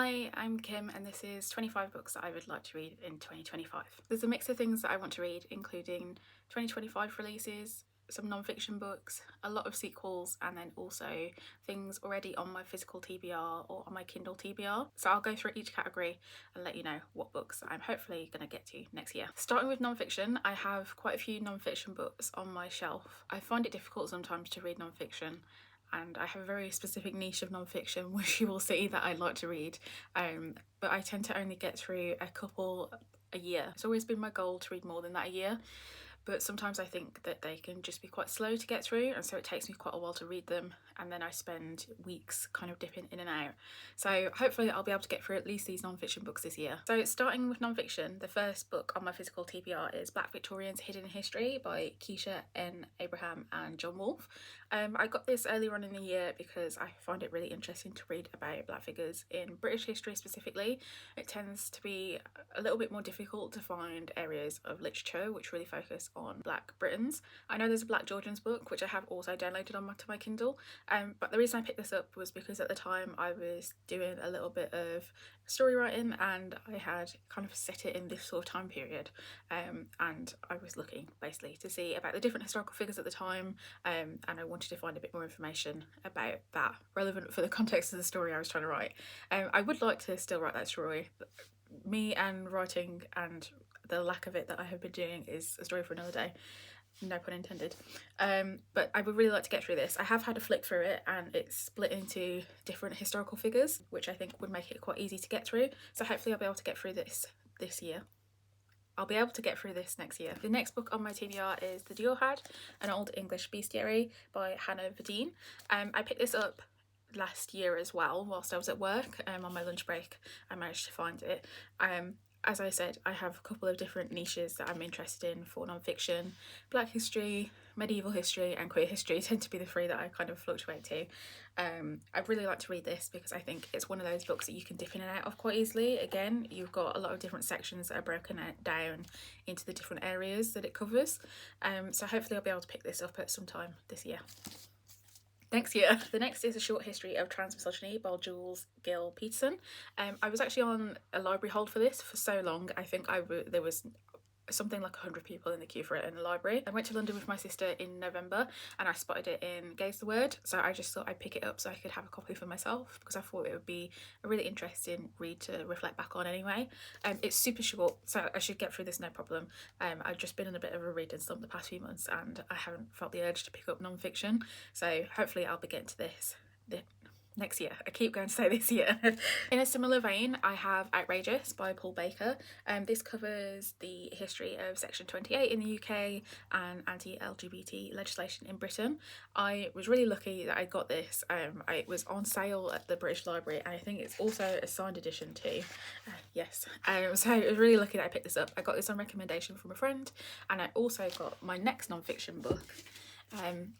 Hi, I'm Kim and this is 25 books that I would like to read in 2025. There's a mix of things that I want to read, including 2025 releases, some non-fiction books, a lot of sequels, and then also things already on my physical TBR or on my Kindle TBR. So I'll go through each category and let you know what books I'm hopefully going to get to next year. Starting with non-fiction, I have quite a few non-fiction books on my shelf. I find it difficult sometimes to read non-fiction, and I have a very specific niche of non-fiction which you will see that I like to read, but I tend to only get through a couple a year. It's always been my goal to read more than that a year, but sometimes I think that they can just be quite slow to get through, and so it takes me quite a while to read them, and then I spend weeks kind of dipping in and out. So hopefully I'll be able to get through at least these non-fiction books this year. So starting with non-fiction, the first book on my physical TBR is Black Victorians Hidden History by Keisha N. Abraham and John Wolfe. I got this earlier on in the year because I find it really interesting to read about black figures in British history specifically. It tends to be a little bit more difficult to find areas of literature which really focus on Black Britons. I know there's a Black Georgians book which I have also downloaded on to my Kindle, but the reason I picked this up was because at the time I was doing a little bit of story writing and I had kind of set it in this sort of time period, and I was looking basically to see about the different historical figures at the time, and I wanted to find a bit more information about that relevant for the context of the story I was trying to write. I would like to still write that story. Me and writing and the lack of it that I have been doing is a story for another day, no pun intended. But I would really like to get through this. I have had a flick through it and it's split into different historical figures, which I think would make it quite easy to get through. So hopefully I'll be able to get through this year. I'll be able to get through this next year. The next book on my TBR is The Diorhad, an Old English Bestiary by Hannah Verdeen. I picked this up last year as well whilst I was at work. On my lunch break I managed to find it. As I said, I have a couple of different niches that I'm interested in for non-fiction. Black history, medieval history and queer history tend to be the three that I kind of fluctuate to. I'd really like to read this because I think it's one of those books that you can dip in and out of quite easily. Again, you've got a lot of different sections that are broken down into the different areas that it covers. So hopefully I'll be able to pick this up at some time this year. Next year. The next is A Short History of Transmisogyny by Jules Gill Peterson. I was actually on a library hold for this for so long. I think there was something like 100 people in the queue for it in the library. I went to London with my sister in November and I spotted it in Gaze the Word, so I just thought I'd pick it up so I could have a copy for myself because I thought it would be a really interesting read to reflect back on anyway. It's super short, so I should get through this no problem. I've just been in a bit of a reading slump the past few months and I haven't felt the urge to pick up non-fiction, so hopefully I'll be getting to this next year. I keep going to say this year. In a similar vein, I have Outrageous by Paul Baker. This covers the history of Section 28 in the UK and anti-LGBT legislation in Britain. I was really lucky that I got this. It was on sale at the British Library and I think it's also a signed edition too. Yes. So I was really lucky that I picked this up. I got this on recommendation from a friend, and I also got my next non-fiction book,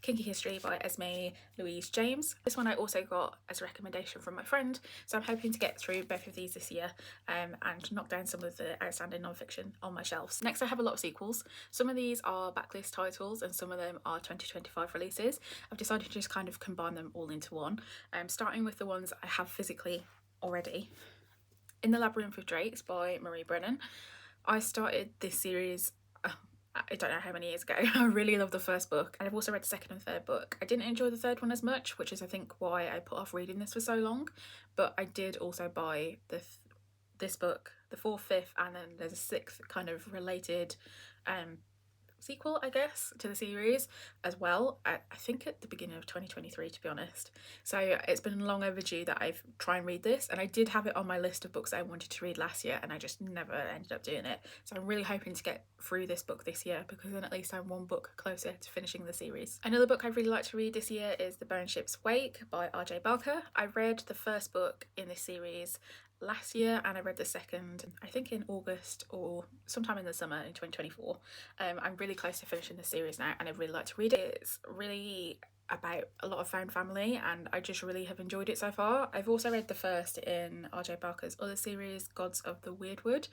Kinky History by Esme Louise James. This one I also got as a recommendation from my friend, so I'm hoping to get through both of these this year and knock down some of the outstanding non-fiction on my shelves. Next I have a lot of sequels. Some of these are backlist titles and some of them are 2025 releases. I've decided to just kind of combine them all into one, starting with the ones I have physically already. In the Labyrinth of Drakes by Marie Brennan. I started this series I don't know how many years ago. I really love the first book and I've also read the second and third book. I didn't enjoy the third one as much, which is I think why I put off reading this for so long, but I did also buy this book, the fourth, fifth, and then there's a sixth kind of related sequel, I guess, to the series as well. I think at the beginning of 2023, to be honest. So it's been long overdue that I've tried and read this, and I did have it on my list of books I wanted to read last year and I just never ended up doing it. So I'm really hoping to get through this book this year because then at least I'm one book closer to finishing the series. Another book I'd really like to read this year is The Bone Ship's Wake by R.J. Barker. I read the first book in this series last year and I read the second I think in August or sometime in the summer in 2024. I'm really close to finishing the series now and I'd really like to read it. It's really about a lot of found family and I just really have enjoyed it so far. I've also read the first in R.J. Barker's other series, Gods of the Weirdwood,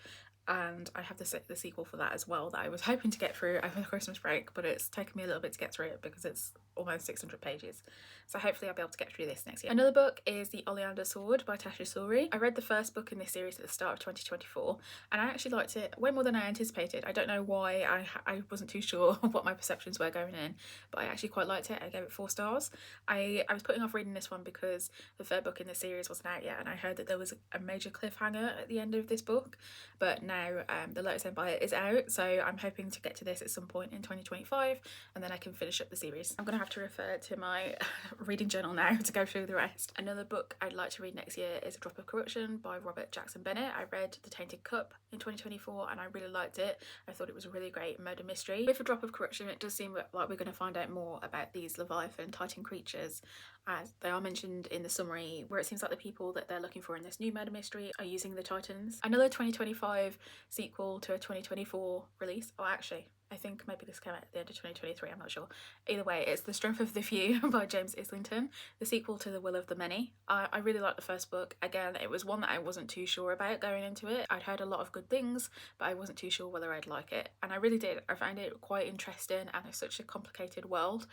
and I have the sequel for that as well that I was hoping to get through over the Christmas break, but it's taken me a little bit to get through it because it's almost 600 pages. So hopefully I'll be able to get through this next year. Another book is The Oleander Sword by Tasha Suri. I read the first book in this series at the start of 2024 and I actually liked it way more than I anticipated. I don't know why, I wasn't too sure what my perceptions were going in, but I actually quite liked it. I gave it 4 stars. I was putting off reading this one because the third book in the series wasn't out yet and I heard that there was a major cliffhanger at the end of this book, but now The Lotus Empire is out, so I'm hoping to get to this at some point in 2025 and then I can finish up the series. I'm gonna have to refer to my reading journal now to go through the rest. Another book I'd like to read next year is A Drop of Corruption by Robert Jackson Bennett. I read The Tainted Cup in 2024 and I really liked it. I thought it was a really great murder mystery. With A Drop of Corruption, it does seem like we're going to find out more about these Leviathan Titan creatures, as they are mentioned in the summary, where it seems like the people that they're looking for in this new murder mystery are using the Titans. Another 2025 sequel to a 2024 release, or actually I think maybe this came out at the end of 2023, I'm not sure. Either way, it's The Strength of the Few by James Islington, the sequel to The Will of the Many. I really liked the first book. Again, it was one that I wasn't too sure about going into it. I'd heard a lot of good things, but I wasn't too sure whether I'd like it. And I really did. I found it quite interesting and it's such a complicated world.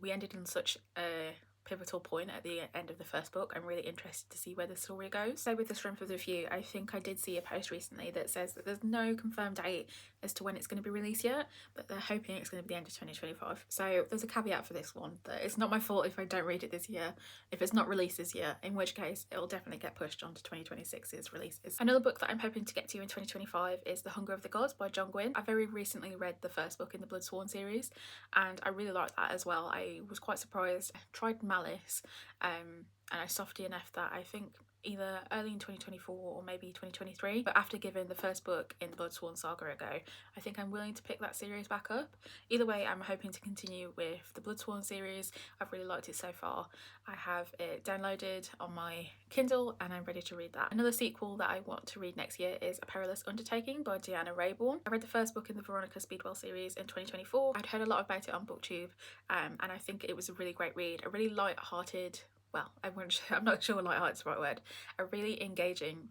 We ended in such a pivotal point at the end of the first book. I'm really interested to see where the story goes. So with The Strength of the Few, I think I did see a post recently that says that there's no confirmed date as to when it's going to be released yet, but they're hoping it's going to be the end of 2025. So there's a caveat for this one, that it's not my fault if I don't read it this year, if it's not released this year, in which case it'll definitely get pushed onto 2026's releases. Another book that I'm hoping to get to in 2025 is The Hunger of the Gods by John Gwynne. I very recently read the first book in the Bloodsworn series and I really liked that as well. I was quite surprised. I tried Malice and I softy enough that I think either early in 2024 or maybe 2023, but after giving the first book in the Bloodsworn saga a go, I think I'm willing to pick that series back up. Either way, I'm hoping to continue with the Bloodsworn series. I've really liked it so far. I have it downloaded on my Kindle and I'm ready to read that. Another sequel that I want to read next year is A Perilous Undertaking by Deanna Raybourn. I read the first book in the Veronica Speedwell series in 2024. I'd heard a lot about it on BookTube and I think it was a really great read, a really light-hearted, well, I'm not sure light-hearted is the right word, a really engaging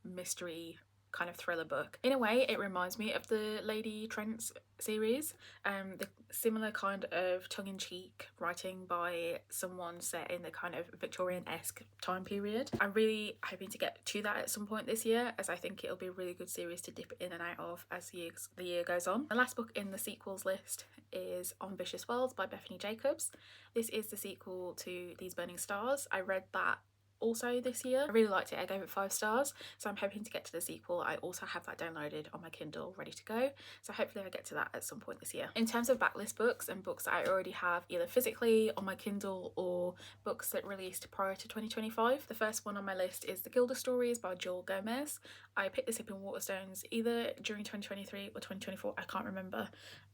mystery kind of thriller book. In a way, it reminds me of the Lady Trent series, the similar kind of tongue-in-cheek writing by someone set in the kind of Victorian-esque time period. I'm really hoping to get to that at some point this year, as I think it'll be a really good series to dip in and out of as the year goes on. The last book in the sequels list is On Vicious Worlds by Bethany Jacobs. This is the sequel to These Burning Stars. I read that also this year. I really liked it. I gave it 5 stars, so I'm hoping to get to the sequel. I also have that downloaded on my Kindle ready to go, so hopefully I get to that at some point this year. In terms of backlist books and books that I already have either physically on my Kindle or books that released prior to 2025, the first one on my list is The Gilda Stories by Joel Gomez. I picked this up in Waterstones either during 2023 or 2024, I can't remember,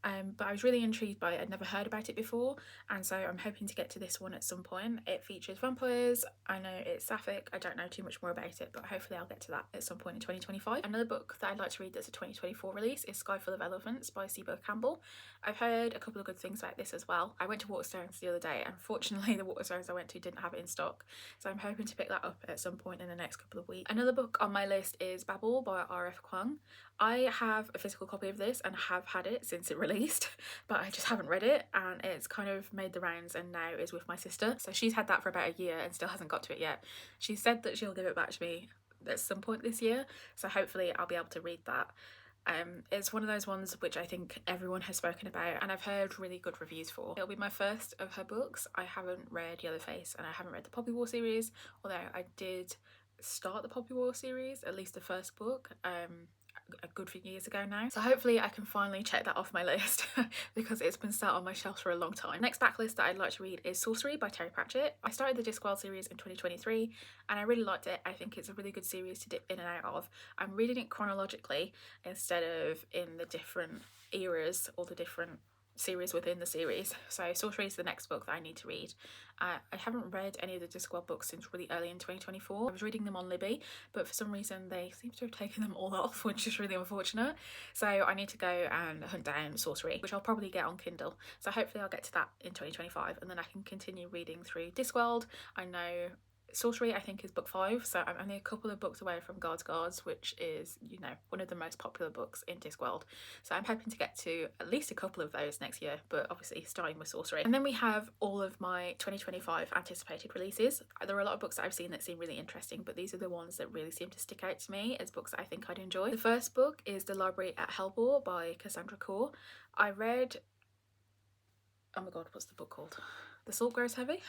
but I was really intrigued by it. I'd never heard about it before, and so I'm hoping to get to this one at some point. It features vampires. I know it's sapphic. I don't know too much more about it, but hopefully I'll get to that at some point in 2025. Another book that I'd like to read that's a 2024 release is Sky Full of Elephants by Sibo Campbell. I've heard a couple of good things about this as well. I went to Waterstones the other day. Unfortunately, the Waterstones I went to didn't have it in stock, so I'm hoping to pick that up at some point in the next couple of weeks. Another book on my list is Babel by R.F. Kuang. I have a physical copy of this and have had it since it released, but I just haven't read it, and it's kind of made the rounds and now is with my sister. So she's had that for about a year and still hasn't got to it yet. She said that she'll give it back to me at some point this year, so hopefully I'll be able to read that. It's one of those ones which I think everyone has spoken about and I've heard really good reviews for. It'll be my first of her books. I haven't read Yellowface and I haven't read the Poppy War series, although I did start the Poppy War series, at least the first book, a good few years ago now. So hopefully I can finally check that off my list because it's been sat on my shelf for a long time. Next backlist that I'd like to read is Sorcery by Terry Pratchett. I started the Discworld series in 2023 and I really liked it. I think it's a really good series to dip in and out of. I'm reading it chronologically instead of in the different eras or the different series within the series. So Sorcery is the next book that I need to read. I haven't read any of the Discworld books since really early in 2024. I was reading them on Libby, but for some reason they seem to have taken them all off, which is really unfortunate. So I need to go and hunt down Sorcery, which I'll probably get on Kindle. So hopefully I'll get to that in 2025 and then I can continue reading through Discworld. I know Sorcery, I think, is book 5, so I'm only a couple of books away from Guards Guards, which is, you know, one of the most popular books in Discworld. So I'm hoping to get to at least a couple of those next year, but obviously starting with Sorcery. And then we have all of my 2025 anticipated releases. There are a lot of books that I've seen that seem really interesting, but these are the ones that really seem to stick out to me as books that I think I'd enjoy. The first book is The Library at Helbor by Cassandra Khor. I read, oh my god, what's the book called? The Salt Grows Heavy?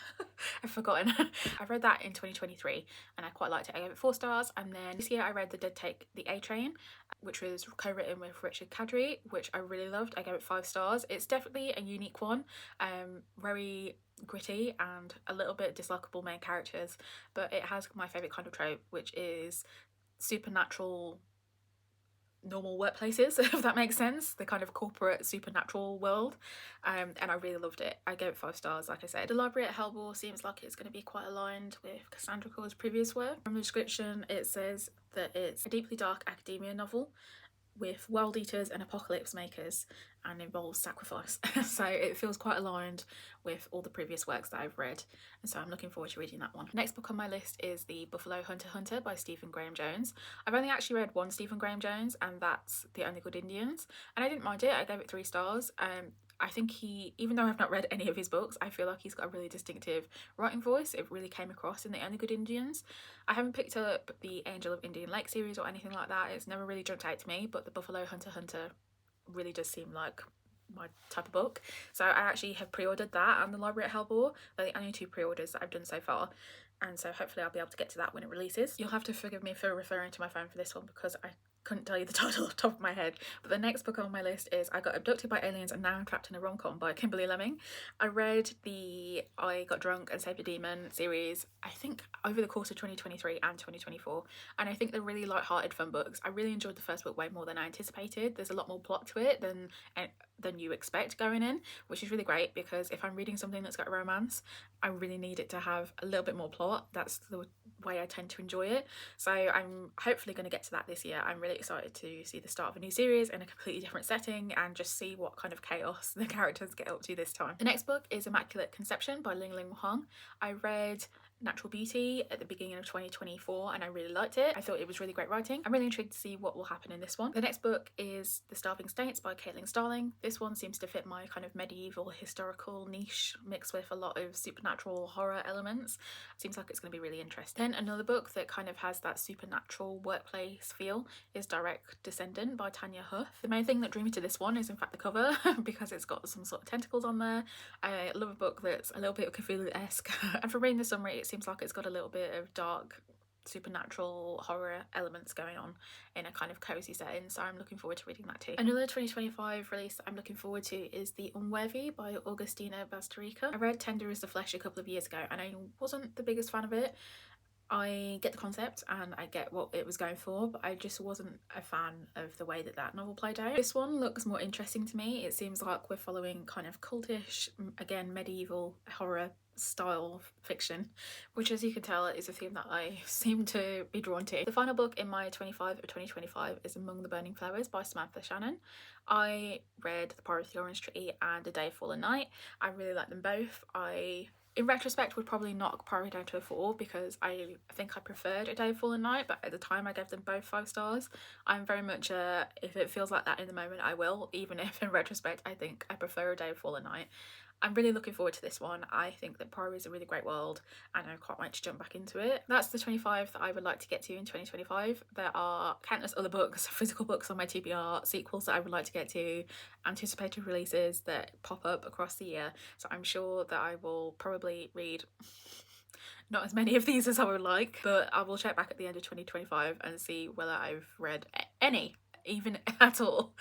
I've forgotten. I read that in 2023 and I quite liked it. I gave it 4 stars, and then this year I read The Dead Take the A Train, which was co-written with Richard Kadri, which I really loved. I gave it 5 stars. It's definitely a unique one, very gritty and a little bit dislikable main characters, but it has my favourite kind of trope, which is supernatural normal workplaces, if that makes sense, the kind of corporate supernatural world, and I really loved it. I gave it 5 stars, like I said. The Library at Helbor seems like it's going to be quite aligned with Cassandra Khor's previous work. From the description it says that it's a deeply dark academia novel with world eaters and apocalypse makers, and involves sacrifice. So it feels quite aligned with all the previous works that I've read, and so I'm looking forward to reading that one. Next book on my list is The Buffalo Hunter Hunter by Stephen Graham Jones. I've only actually read one Stephen Graham Jones, and that's The Only Good Indians, and I didn't mind it. I gave it 3 stars. I think he, even though I've not read any of his books, I feel like he's got a really distinctive writing voice. It really came across in The Only Good Indians. I haven't picked up the Angel of Indian Lake series or anything like that. It's never really jumped out to me, but The Buffalo Hunter Hunter really does seem like my type of book. So I actually have pre-ordered that and The Library at Helbor. They're the only 2 pre-orders that I've done so far, and so hopefully I'll be able to get to that when it releases. You'll have to forgive me for referring to my phone for this one because I couldn't tell you the title off the top of my head. But the next book on my list is I Got Abducted by Aliens and Now I'm Trapped in a Rom-Com by Kimberly Lemming. I read the I Got Drunk and Saved a Demon series, I think, over the course of 2023 and 2024, and I think they're really light-hearted fun books. I really enjoyed the first book way more than I anticipated. There's a lot more plot to it than you expect going in, which is really great because if I'm reading something that's got romance, I really need it to have a little bit more plot. That's the way I tend to enjoy it. So I'm hopefully going to get to that this year. I'm really excited to see the start of a new series in a completely different setting and just see what kind of chaos the characters get up to this time. The next book is Immaculate Conception by Ling Ling Huang. I read Natural Beauty at the beginning of 2024 and I really liked it. I thought it was really great writing. I'm really intrigued to see what will happen in this one. The next book is The Starving States by Caitlin Starling. This one seems to fit my kind of medieval historical niche mixed with a lot of supernatural horror elements. Seems like it's going to be really interesting. Then another book that kind of has that supernatural workplace feel is Direct Descendant by Tanya Huff. The main thing that drew me to this one is in fact the cover because it's got some sort of tentacles on there. I love a book that's a little bit Cthulhu-esque and from reading the summary it seems like it's got a little bit of dark supernatural horror elements going on in a kind of cozy setting, so I'm looking forward to reading that too. Another 2025 release that I'm looking forward to is The Unworthy by Augustina Bazterrica. I read Tender as the Flesh a couple of years ago and I wasn't the biggest fan of it. I get the concept and I get what it was going for, but I just wasn't a fan of the way that that novel played out. This one looks more interesting to me. It seems like we're following kind of cultish, again, medieval horror style fiction, which as you can tell is a theme that I seem to be drawn to. The final book in my 25 of 2025 is Among the Burning Flowers by Samantha Shannon. I read The Power of the Orange Tree and A Day, Fallen Night. I really like them both. In retrospect, would probably knock Priory down to a 4 because I think I preferred A Day, Fallen Night, but at the time I gave them both 5 stars. I'm very much if it feels like that in the moment, I will, even if in retrospect I think I prefer A Day, Fallen Night. I'm really looking forward to this one. I think that Priory is a really great world and I quite like to jump back into it. That's the 25 that I would like to get to in 2025. There are countless other books, physical books on my TBR, sequels that I would like to get to, anticipated releases that pop up across the year. So I'm sure that I will probably read not as many of these as I would like, but I will check back at the end of 2025 and see whether I've read any, even at all.